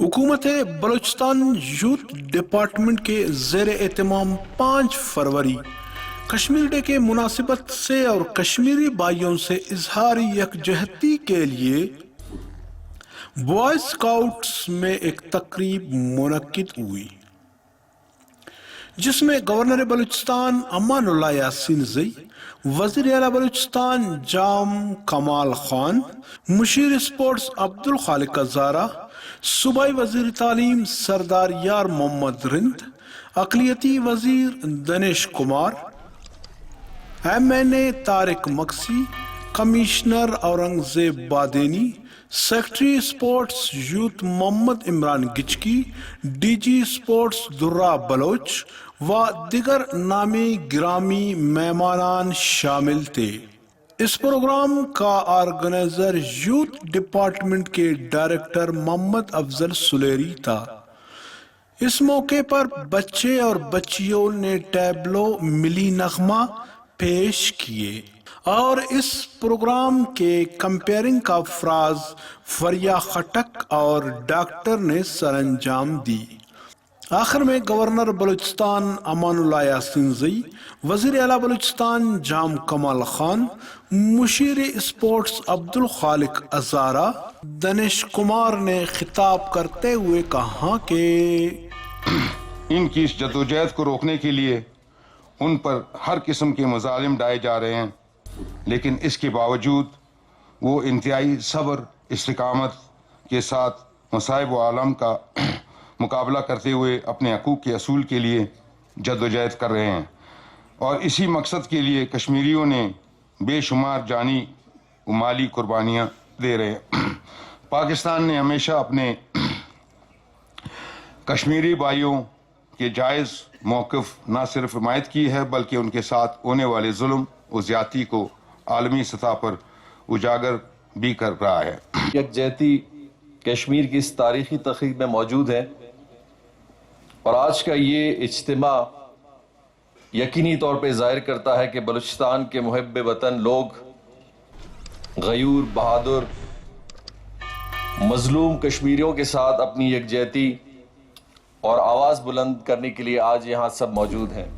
حکومت Balochistan youth department کے زیر اہتمام 5 فروری کشمیر ڈے کے مناسبت سے اور کشمیری بھائیوں سے اظہار یکجہتی کے لیے بوائے اسکاؤٹس میں ایک تقریب منعقد ہوئی، جس میں گورنر بلوچستان امان اللہ یاسین زئی، وزیر اعلیٰ بلوچستان جام کمال خان، مشیر اسپورٹس عبدالخالق ہزارہ، صوبائی وزیر تعلیم سردار یار محمد رند، اقلیتی وزیر Dinesh Kumar, M N A Tariq Maksi, commissioner Aurangzeb Badini, secretary sports youth Muhammad Imran Gichki, D G sports Durra Baloch و دیگر نامی گرامی مہمانان شامل تھے۔ اس پروگرام کا آرگنائزر یوتھ ڈپارٹمنٹ کے ڈائریکٹر محمد افضل سلیری تھا۔ اس موقع پر بچے اور بچیوں نے ٹیبلو ملی نغمہ پیش کیے اور اس پروگرام کے کمپیئرنگ کا فراز فریا خٹک اور ڈاکٹر نے سر انجام دی۔ آخر میں گورنر بلوچستان امان اللہ یاسین زئی، وزیر اعلیٰ بلوچستان جام کمال خان، مشیر اسپورٹس عبدالخالق ہزارہ دنیش کمار نے خطاب کرتے ہوئے کہا کہ ان کی اس جدوجہد کو روکنے کے لیے ان پر ہر قسم کے مظالم ڈائے جا رہے ہیں، لیکن اس کے باوجود وہ انتہائی صبر استقامت کے ساتھ مصائب و عالم کا مقابلہ کرتے ہوئے اپنے حقوق کے اصول کے لیے جدوجہد کر رہے ہیں، اور اسی مقصد کے لیے کشمیریوں نے بے شمار جانی و مالی قربانیاں دے رہے ہیں۔ پاکستان نے ہمیشہ اپنے کشمیری بھائیوں کے جائز موقف نہ صرف حمایت کی ہے بلکہ ان کے ساتھ ہونے والے ظلم و زیادتی کو عالمی سطح پر اجاگر بھی کر رہا ہے۔ یکجہتی کشمیر کی اس تاریخی تقریب میں موجود ہے، اور آج کا یہ اجتماع یقینی طور پہ ظاہر کرتا ہے کہ بلوچستان کے محب وطن لوگ غیور بہادر مظلوم کشمیریوں کے ساتھ اپنی یکجہتی اور آواز بلند کرنے کے لیے آج یہاں سب موجود ہیں۔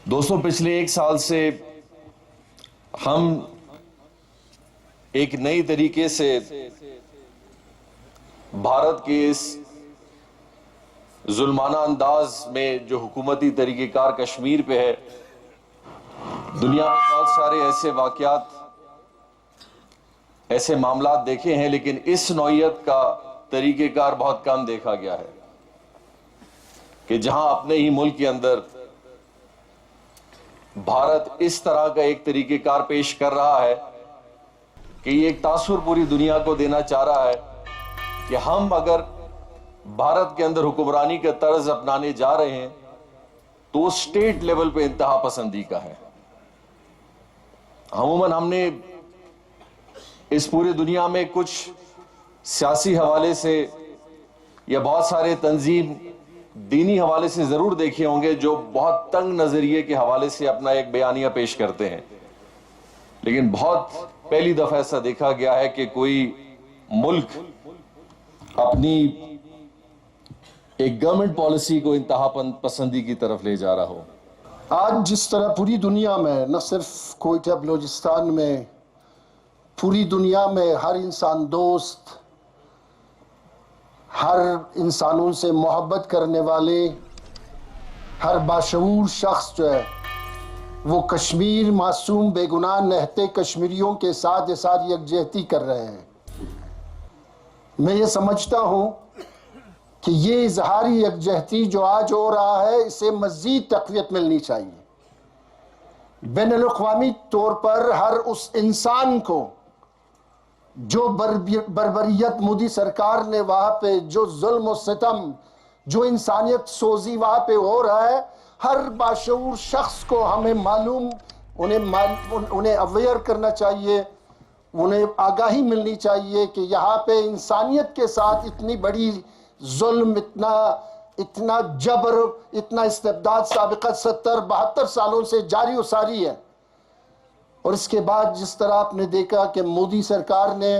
دوستوں، پچھلے 1 سال سے ہم ایک نئی طریقے سے بھارت کے اس ظلمانہ انداز میں جو حکومتی طریقہ کار کشمیر پہ ہے، دنیا میں بہت سارے ایسے واقعات، ایسے معاملات دیکھے ہیں، لیکن اس نوعیت کا طریقہ کار بہت کم دیکھا گیا ہے کہ جہاں اپنے ہی ملک کے اندر بھارت اس طرح کا ایک طریقہ کار پیش کر رہا ہے کہ یہ ایک تاثر پوری دنیا کو دینا چاہ رہا ہے کہ ہم اگر بھارت کے اندر حکمرانی کا طرز اپنانے جا رہے ہیں تو اسٹیٹ لیول پہ انتہا پسندی کا ہے۔ عموماً ہم نے اس پوری دنیا میں کچھ سیاسی حوالے سے یا بہت سارے تنظیم دینی حوالے سے ضرور دیکھے ہوں گے جو بہت تنگ نظریے کے حوالے سے اپنا ایک بیانیہ پیش کرتے ہیں، لیکن بہت پہلی دفعہ ایسا دیکھا گیا ہے کہ کوئی ملک اپنی ایک گورنمنٹ پالیسی کو انتہا پسندی کی طرف لے جا رہا ہو۔ آج جس طرح پوری دنیا میں، نہ صرف کوئٹہ بلوچستان میں، پوری دنیا میں ہر انسان دوست، ہر انسانوں سے محبت کرنے والے، ہر باشعور شخص جو ہے وہ کشمیر معصوم بے گناہ نہتے کشمیریوں کے ساتھ اظہار یکجہتی کر رہے ہیں۔ میں یہ سمجھتا ہوں کہ یہ اظہاری یکجہتی جو آج ہو رہا ہے اسے مزید تقویت ملنی چاہیے۔ بین الاقوامی طور پر ہر اس انسان کو جو بربریت مودی سرکار نے وہاں پہ جو ظلم و ستم، جو انسانیت سوزی وہاں پہ ہو رہا ہے، ہر باشعور شخص کو ہمیں معلوم، انہیں اویئر کرنا چاہیے، انہیں آگاہی ملنی چاہیے کہ یہاں پہ انسانیت کے ساتھ اتنی بڑی ظلم، اتنا جبر، اتنا استبداد سابقہ 70-72 سالوں سے جاری و ساری ہے۔ اور اس کے بعد جس طرح آپ نے دیکھا کہ مودی سرکار نے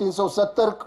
370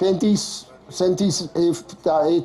35-37